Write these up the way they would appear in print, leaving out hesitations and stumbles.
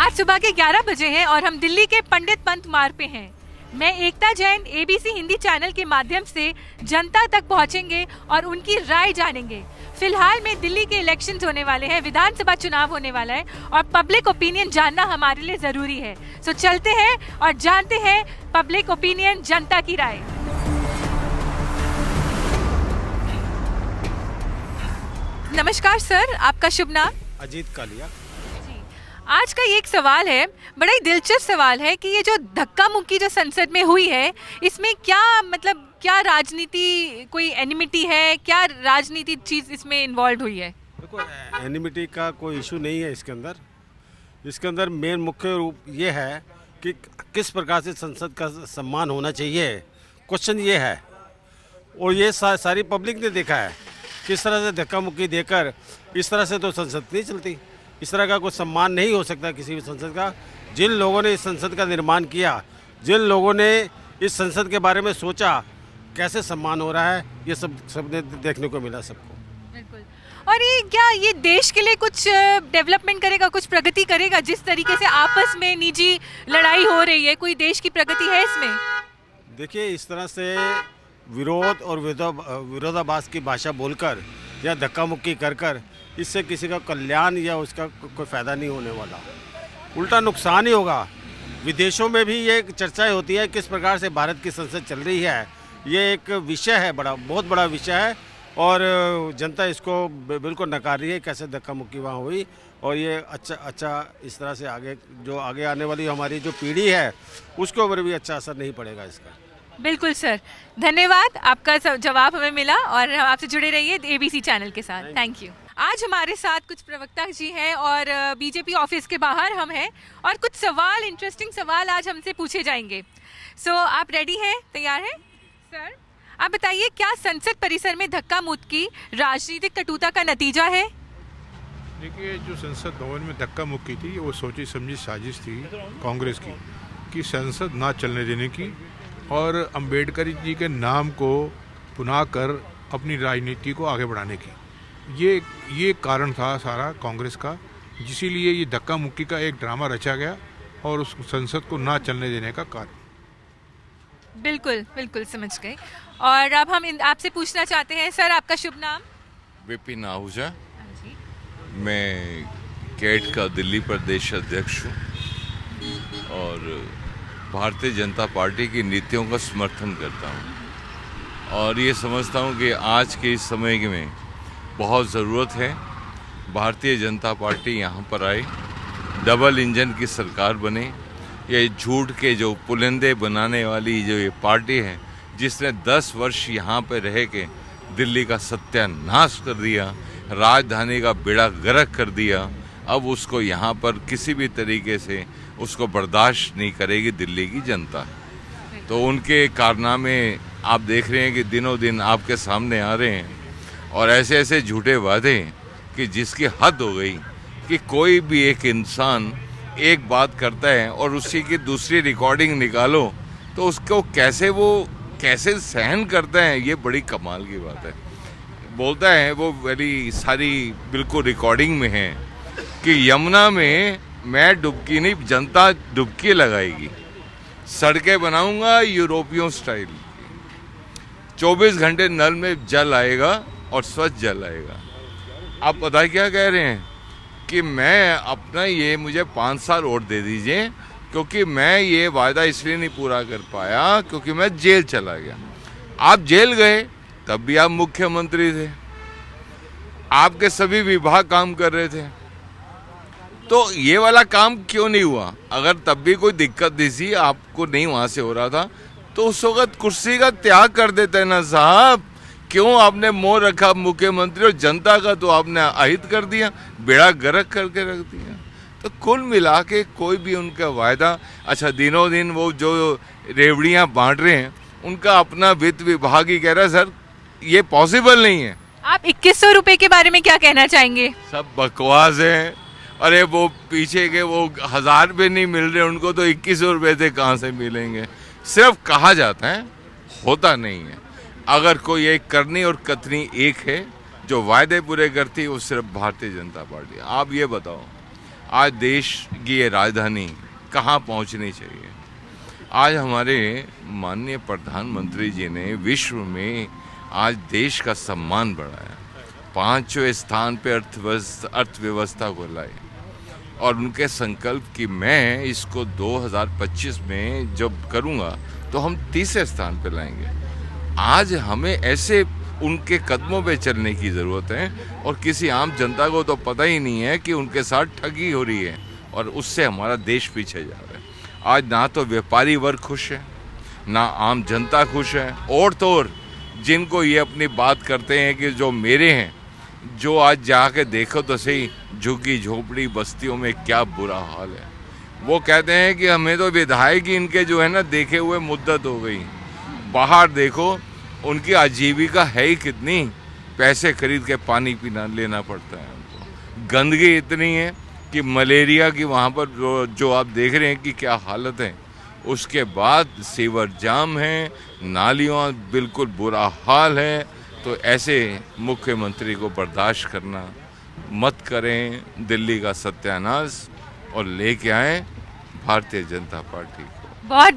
आज सुबह के 11 बजे हैं और हम दिल्ली के पंडित पंत मार्ग पे हैं। मैं एकता जैन एबीसी हिंदी चैनल के माध्यम से जनता तक पहुंचेंगे और उनकी राय जानेंगे। फिलहाल में दिल्ली के इलेक्शंस होने वाले हैं, विधानसभा चुनाव होने वाला है और पब्लिक ओपिनियन जानना हमारे लिए जरूरी है। सो चलते हैं और जानते हैं पब्लिक ओपिनियन, जनता की राय। नमस्कार सर, आपका शुभ नाम? अजीत कालिया। आज का ये एक सवाल है, बड़ा ही दिलचस्प सवाल है कि ये जो धक्का मुक्की जो संसद में हुई है, इसमें क्या राजनीति, कोई एनिमिटी है, क्या राजनीति चीज इसमें इन्वॉल्व हुई है? देखो, एनिमिटी का कोई इशू नहीं है इसके अंदर मेन मुख्य रूप ये है कि किस प्रकार से संसद का सम्मान होना चाहिए। क्वेश्चन ये है, और ये सारी पब्लिक ने देखा है किस तरह से धक्का मुक्की देकर इस तरह से तो संसद नहीं चलती। इस तरह का कोई सम्मान नहीं हो सकता किसी भी संसद का। जिन लोगों ने इस संसद का निर्माण किया, जिन लोगों ने इस संसद के बारे में सोचा, कैसे सम्मान हो रहा है, ये सबने देखने को मिला सबको। बिल्कुल। और ये देश के लिए कुछ डेवलपमेंट करेगा, कुछ प्रगति करेगा? जिस तरीके से आपस में निजी लड़ाई हो रही है, कोई देश की प्रगति है इसमें? देखिए, इस तरह से विरोध और विरोधाभास की भाषा बोलकर या धक्का मुक्की कर इससे किसी का कल्याण या उसका कोई फ़ायदा नहीं होने वाला, उल्टा नुकसान ही होगा। विदेशों में भी ये चर्चाएं होती है किस प्रकार से भारत की संसद चल रही है। ये एक विषय है, बहुत बड़ा विषय है और जनता इसको बिल्कुल नकार रही है कैसे धक्का मुक्की वहाँ हुई। और ये अच्छा इस तरह से आगे आने वाली हमारी जो पीढ़ी है उसके ऊपर भी अच्छा असर नहीं पड़ेगा इसका। बिल्कुल सर, धन्यवाद, आपका जवाब हमें मिला और आपसे जुड़े रहिए एबीसी चैनल के साथ। Thank you. आज हमारे साथ कुछ प्रवक्ता जी हैं और बीजेपी ऑफिस के बाहर हम हैं और कुछ इंटरेस्टिंग सवाल आज हमसे पूछे जाएंगे। सो आप रेडी हैं, तैयार हैं? सर आप बताइए, क्या संसद परिसर में धक्का मुक्की राजनीतिक कटुता का नतीजा है? देखिए, जो संसद भवन में धक्का मुक्की थी वो सोची समझी साजिश थी कांग्रेस की कि संसद ना चलने देने की और अंबेडकर जी के नाम को पुनः कर अपनी राजनीति को आगे बढ़ाने की। ये कारण था सारा कांग्रेस का, जिसीलिए ये धक्का मुक्की का एक ड्रामा रचा गया और उस संसद को ना चलने देने का कारण। बिल्कुल समझ गए। और अब हम आपसे पूछना चाहते हैं, सर आपका शुभ नाम? विपिन आहूजा। मैं कैट का दिल्ली प्रदेश अध्यक्ष हूँ और भारतीय जनता पार्टी की नीतियों का समर्थन करता हूँ और ये समझता हूँ कि आज के इस समय में बहुत ज़रूरत है भारतीय जनता पार्टी यहाँ पर आए, डबल इंजन की सरकार बने। ये झूठ के जो पुलिंदे बनाने वाली जो ये पार्टी है, जिसने 10 वर्ष यहाँ पर रह के दिल्ली का सत्यानाश कर दिया, राजधानी का बेड़ा गर्क कर दिया, अब उसको यहाँ पर किसी भी तरीके से उसको बर्दाश्त नहीं करेगी दिल्ली की जनता। तो उनके कारनामे आप देख रहे हैं कि दिनों दिन आपके सामने आ रहे हैं और ऐसे झूठे वादे कि जिसकी हद हो गई कि कोई भी एक इंसान एक बात करता है और उसी की दूसरी रिकॉर्डिंग निकालो तो उसको कैसे सहन करता है, ये बड़ी कमाल की बात है। बोलता है वो बड़ी सारी बिल्कुल रिकॉर्डिंग में है कि यमुना में मैं डुबकी नहीं, जनता डुबकी लगाएगी, सड़कें बनाऊंगा यूरोपियन स्टाइल, 24 घंटे नल में जल आएगा और स्वच्छ जल आएगा। आप पता क्या कह रहे हैं कि मैं अपना मुझे 5 साल और दे दीजिए क्योंकि मैं ये वायदा इसलिए नहीं पूरा कर पाया क्योंकि मैं जेल चला गया। आप जेल गए तब भी आप मुख्यमंत्री थे, आपके सभी विभाग काम कर रहे थे, तो ये वाला काम क्यों नहीं हुआ? अगर तब भी कोई दिक्कत थी, आपको नहीं वहाँ से हो रहा था, तो उस वक्त कुर्सी का त्याग कर देते ना साहब। क्यों आपने मोह रखा मुख्यमंत्री और जनता का तो आपने अहित कर दिया, बेड़ा गर्क करके रख दिया। तो कुल मिला के कोई भी उनका वायदा, अच्छा दिनों दिन वो जो रेवड़ियाँ बांट रहे हैं उनका अपना वित्त विभाग ही कह रहा है सर ये पॉसिबल नहीं है। आप 2100 रुपए के बारे में क्या कहना चाहेंगे? सब बकवास है। अरे वो पीछे के वो 1000 रुपये नहीं मिल रहे उनको, तो 2100 रुपये से कहाँ से मिलेंगे? सिर्फ कहा जाता है, होता नहीं है। अगर कोई एक करनी और कथनी एक है जो वायदे पूरे करती है, वो सिर्फ भारतीय जनता पार्टी। आप ये बताओ आज देश की ये राजधानी कहाँ पहुँचनी चाहिए। आज हमारे माननीय प्रधानमंत्री जी ने विश्व में आज देश का सम्मान बढ़ाया, 5वें स्थान पे अर्थव्यवस्था को लाए और उनके संकल्प कि मैं इसको 2025 में जब करूँगा तो हम 30वें स्थान पे लाएंगे। आज हमें ऐसे उनके कदमों पे चलने की ज़रूरत है और किसी आम जनता को तो पता ही नहीं है कि उनके साथ ठगी हो रही है और उससे हमारा देश पीछे जा रहा है। आज ना तो व्यापारी वर्ग खुश है, ना आम जनता खुश है, और तो और जिनको ये अपनी बात करते हैं कि जो मेरे हैं, जो आज जाके देखो तो सही झुग्गी झोपड़ी बस्तियों में क्या बुरा हाल है। वो कहते हैं कि हमें तो विधायक ही इनके जो है ना देखे हुए मुद्दत हो गई। बाहर देखो उनकी आजीविका है ही कितनी, पैसे खरीद के पानी पीना लेना पड़ता है उनको। गंदगी इतनी है कि मलेरिया की वहाँ पर जो आप देख रहे हैं कि क्या हालत है। उसके बाद सीवर जाम है, नालियों बिल्कुल बुरा हाल है। तो ऐसे मुख्यमंत्री को बर्दाश्त करना मत करें, दिल्ली का सत्यानाश और लेके आए भारतीय जनता पार्टी को। बहुत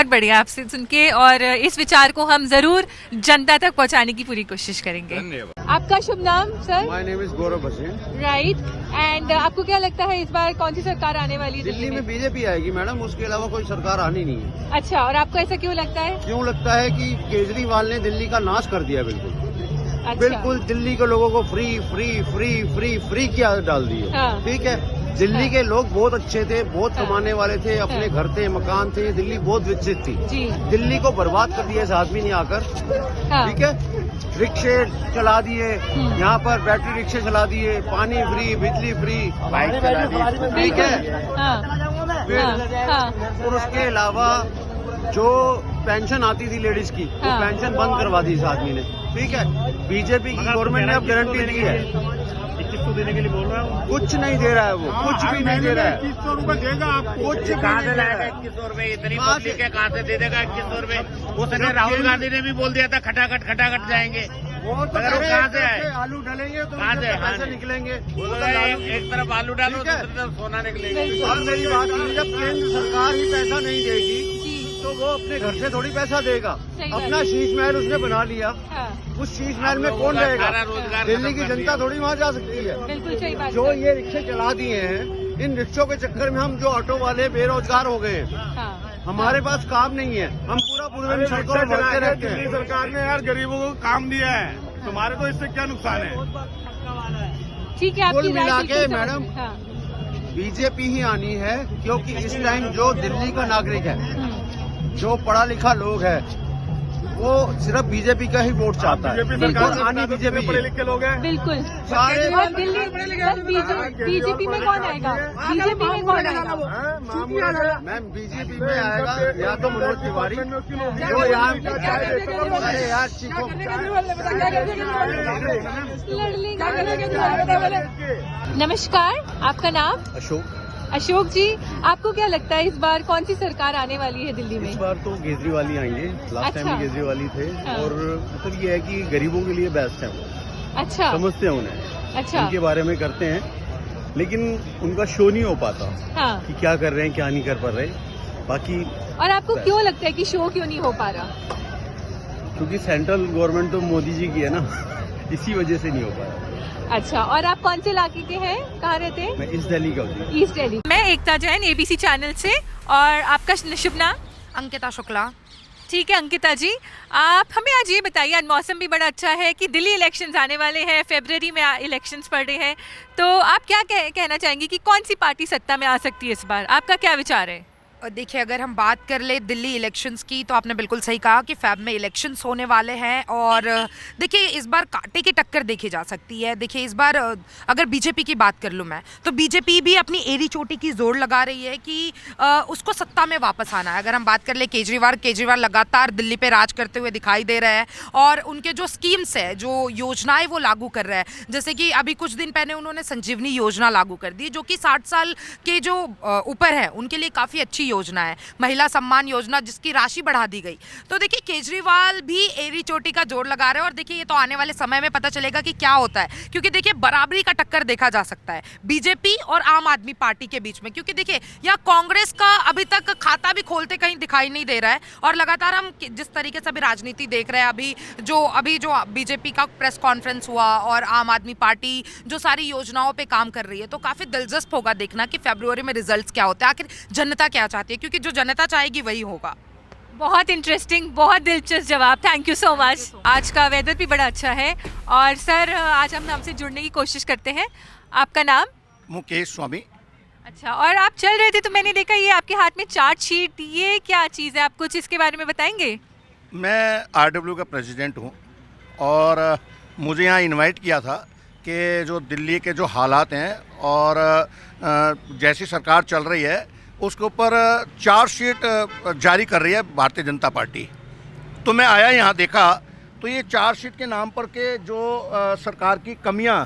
बढ़िया आपसे सुन के, और इस विचार को हम जरूर जनता तक पहुंचाने की पूरी कोशिश करेंगे। धन्यवाद। आपका शुभ नाम sir? My name is Gaurav Bhasin. Right. And आपको क्या लगता है इस बार कौन सी सरकार आने वाली है दिल्ली में? बीजेपी आएगी मैडम, उसके अलावा कोई सरकार आनी नहीं है। अच्छा, और आपको ऐसा क्यों लगता है? क्यों लगता है कि केजरीवाल ने दिल्ली का नाश कर दिया। अच्छा। बिल्कुल दिल्ली के लोगों को free free free free free किया डाल दी है। हाँ। ठीक है, दिल्ली के लोग बहुत अच्छे थे, बहुत कमाने वाले थे, अपने घर थे, मकान थे, दिल्ली बहुत विकसित थी। जी। दिल्ली को बर्बाद कर दिया इस आदमी ने आकर। ठीक है, रिक्शे चला दिए, यहाँ पर बैटरी रिक्शे चला दिए, पानी फ्री, बिजली फ्री, बाइक चला दी। ठीक है, और उसके अलावा जो पेंशन आती थी लेडीज की, वो पेंशन बंद करवा दी इस आदमी ने। ठीक है, बीजेपी की गवर्नमेंट ने अब गारंटी दी है, 2100 देने के लिए बोल रहा हूँ। कुछ नहीं दे रहा है वो, कुछ भी नहीं दे रहा है। 2100 रुपए देगा आपको, कुछ भी नहीं दे रहा है। 2100 रुपए इतनी पब्लिक है, कहाँ से दे देगा 2100 रुपए? वो सके राहुल गांधी ने भी बोल दिया था खटाखट जाएंगे। वो तो कहाँ से आए? आलू डालेंगे तो कहाँ से पैसे निकलेंगे। एक तरफ आलू डालो, दूसरी तरफ सोना निकलेगा। और मेरी बात सुनिए, जब केंद्र सरकार ही पैसा नहीं देगी तो वो अपने घर से थोड़ी पैसा देगा। अपना शीश महल उसने बना लिया, उस शीश महल में कौन रहेगा? दिल्ली की जनता थोड़ी वहाँ जा सकती है। बिल्कुल सही बात। जो ये रिक्शे चला दिए हैं, इन रिक्शों के चक्कर में हम जो ऑटो वाले बेरोजगार हो गए हैं। हमारे पास काम नहीं है, हम पूरा दिन सड़कों पर भटके रहते हैं। दिल्ली सरकार ने यार गरीबों को काम दिया है, तुम्हारे को इससे क्या नुकसान है? ठीक है, कुल मिला के मैडम बीजेपी ही आनी है, क्योंकि इस टाइम जो दिल्ली का नागरिक है, जो पढ़ा लिखा लोग है, वो सिर्फ बीजेपी का ही वोट चाहता है। सरकार आनी बीजेपी पढ़े लिखे लोग हैं। बिल्कुल सारे और दिल्ली बीजेपी में कौन आएगा? बीजेपी में कौन आएगा? मैम बीजेपी में आएगा या तो मनोज तिवारी, जो यहाँ अरे यार चीखो। नमस्कार, आपका नाम? अशोक। अशोक जी, आपको क्या लगता है इस बार कौन सी सरकार आने वाली है दिल्ली में? इस बार तो केजरीवाल ही आएंगे। लास्ट टाइम भी केजरीवाल ही थे। हाँ। और मतलब ये है कि गरीबों के लिए बेस्ट है वो। अच्छा, समझते हैं उन्हें, अच्छा, उनके बारे में करते हैं, लेकिन उनका शो नहीं हो पाता हाँ। कि क्या कर रहे हैं क्या नहीं कर पा रहे। बाकी और आपको क्यों लगता है कि शो क्यों नहीं हो पा रहा? क्योंकि सेंट्रल गवर्नमेंट तो मोदी जी की है ना, इसी वजह से नहीं हो पाया। अच्छा, और आप कौन से इलाके के हैं, कहाँ रहते हैं? मैं ईस्ट दिल्ली का हूँ। ईस्ट दिल्ली। मैं एकता जैन, एबीसी चैनल से। और आपका शुभ नाम? अंकिता शुक्ला। ठीक है अंकिता जी, आप हमें आज ये बताइए, आज मौसम भी बड़ा अच्छा है कि दिल्ली इलेक्शंस आने वाले हैं, फरवरी में इलेक्शंस पड़ रहे हैं, तो आप क्या कहना चाहेंगे कि कौन सी पार्टी सत्ता में आ सकती है इस बार? आपका क्या विचार है? देखिए, अगर हम बात कर ले दिल्ली इलेक्शंस की, तो आपने बिल्कुल सही कहा कि फेब में इलेक्शंस होने वाले हैं। और देखिए, इस बार कांटे की टक्कर देखी जा सकती है। देखिए, इस बार अगर बीजेपी की बात कर लूँ मैं, तो बीजेपी भी अपनी एड़ी चोटी की जोर लगा रही है कि उसको सत्ता में वापस आना है। अगर हम बात कर ले केजरीवाल लगातार दिल्ली पे राज करते हुए दिखाई दे रहे हैं, और उनके जो स्कीम्स है, जो योजनाएं वो लागू कर रहे हैं, जैसे कि अभी कुछ दिन पहले उन्होंने संजीवनी योजना लागू कर दी, जो कि 60 साल के जो ऊपर है उनके लिए काफ़ी अच्छी योजना है, महिला सम्मान योजना, जिसकी राशि बढ़ा दी गई। तो देखिए केजरीवाल भी एड़ी चोटी का जोर लगा रहे हैं और देखिए ये तो आने वाले समय में पता चलेगा कि क्या होता है, क्योंकि देखिए बराबरी का टक्कर देखा जा सकता है बीजेपी और आम आदमी पार्टी के बीच में, क्योंकि देखिए यहाँ कांग्रेस का अभी तक खाता भी खोलते कहीं दिखाई नहीं दे रहा है और लगातार हम जिस तरीके से अभी राजनीति देख रहे हैं, अभी जो बीजेपी का प्रेस कॉन्फ्रेंस हुआ और आम आदमी पार्टी जो सारी योजनाओं पे काम कर रही है, तो काफी दिलचस्प होगा देखना कि फरवरी में रिजल्ट्स क्या होते हैं, आखिर जनता क्या चाहती है, क्योंकि जो जनता चाहेगी वही होगा। बहुत इंटरेस्टिंग, बहुत दिलचस्प जवाब, थैंक यू सो मच। आज का वेदर भी बड़ा अच्छा है और सर आज हम हमसे जुड़ने की कोशिश करते हैं। आपका नाम? मुकेश स्वामी। अच्छा, और आप चल रहे थे तो मैंने देखा ये आपके हाथ में चार्ट शीट, ये क्या चीज़ है, आप कुछ इसके बारे में बताएंगे? मैं आरडब्ल्यू का प्रेसिडेंट हूँ और मुझे यहाँ इनवाइट किया था कि जो दिल्ली के जो हालात हैं और जैसी सरकार चल रही है उसके ऊपर चार्ट शीट जारी कर रही है भारतीय जनता पार्टी। तो मैं आया यहाँ देखा तो ये चार्ट शीट के नाम पर के जो सरकार की कमियाँ,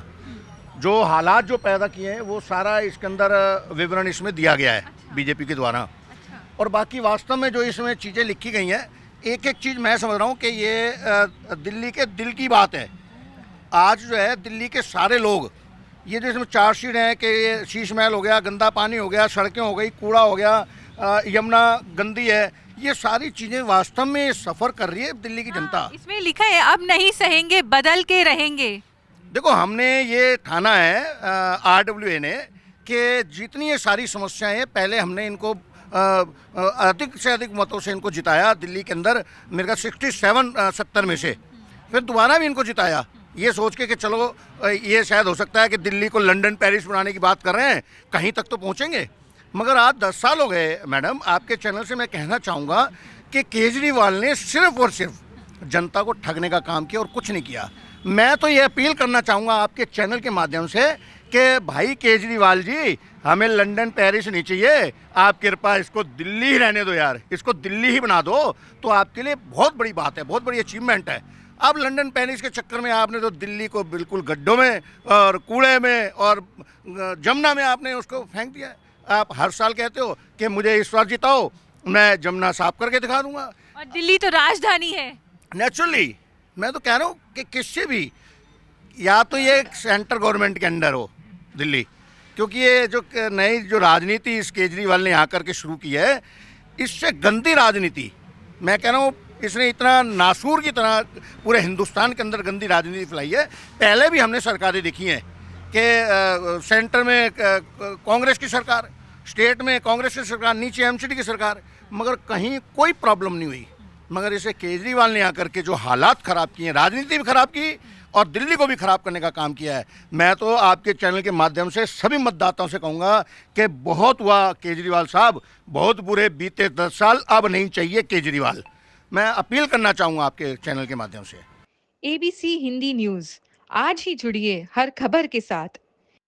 जो हालात जो पैदा किए हैं, वो सारा इसके अंदर विवरण इसमें दिया गया है बीजेपी के द्वारा। और बाकी वास्तव में जो इसमें चीज़ें लिखी गई हैं, एक एक चीज़ मैं समझ रहा हूँ कि ये दिल्ली के दिल की बात है। आज जो है दिल्ली के सारे लोग, ये जो इसमें चार्ट शीट है कि ये शीश महल हो गया, गंदा पानी हो गया, सड़कें हो गई, कूड़ा हो गया, यमुना गंदी है, ये सारी चीज़ें वास्तव में सफ़र कर रही है दिल्ली की जनता। इसमें लिखा है अब नहीं सहेंगे, बदल के रहेंगे। देखो हमने ये ठाना है आरडब्ल्यूए ने कि जितनी ये सारी समस्याएं हैं, पहले हमने इनको अधिक से अधिक मतों से इनको जिताया दिल्ली के अंदर, मेरे का 67-70 में से, फिर दोबारा भी इनको जिताया ये सोच के कि चलो ये शायद हो सकता है कि दिल्ली को लंदन पेरिस बनाने की बात कर रहे हैं, कहीं तक तो पहुंचेंगे। मगर आज 10 साल हो गए मैडम, आपके चैनल से मैं कहना चाहूँगा कि केजरीवाल ने सिर्फ और सिर्फ जनता को ठगने का काम किया और कुछ नहीं किया। मैं तो ये अपील करना चाहूँगा आपके चैनल के माध्यम से कि भाई केजरीवाल जी, हमें लंदन पेरिस नहीं चाहिए, आप कृपा इसको दिल्ली ही रहने दो यार, इसको दिल्ली ही बना दो, तो आपके लिए बहुत बड़ी बात है, बहुत बड़ी अचीवमेंट है। अब लंदन पेरिस के चक्कर में आपने तो दिल्ली को बिल्कुल गड्ढों में और कूड़े में और जमुना में आपने उसको फेंक दिया। आप हर साल कहते हो कि मुझे इस बार जिताओ, मैं जमुना साफ करके दिखा दूंगा। और दिल्ली तो राजधानी है। नेचुरली मैं तो कह रहा हूँ कि किससे भी, या तो ये सेंटर गवर्नमेंट के अंडर हो दिल्ली, क्योंकि ये जो नई जो राजनीति इस केजरीवाल ने आकर के शुरू की है, इससे गंदी राजनीति, मैं कह रहा हूँ इसने इतना नासूर की तरह पूरे हिंदुस्तान के अंदर गंदी राजनीति फैलाई है। पहले भी हमने सरकारें देखी हैं कि सेंटर में कांग्रेस की सरकार, स्टेट में कांग्रेस की सरकार, नीचे एमसीडी की सरकार, मगर कहीं कोई प्रॉब्लम नहीं हुई। मगर इसे केजरीवाल ने आकर के जो हालात ख़राब किए हैं, राजनीति भी ख़राब की और दिल्ली को भी ख़राब करने का काम किया है। मैं तो आपके चैनल के माध्यम से सभी मतदाताओं से कहूँगा कि बहुत हुआ केजरीवाल साहब, बहुत बुरे बीते 10 साल, अब नहीं चाहिए केजरीवाल। मैं अपील करना चाहूँगा आपके चैनल के माध्यम से। ABC हिंदी न्यूज़, आज ही जुड़िए हर खबर के साथ।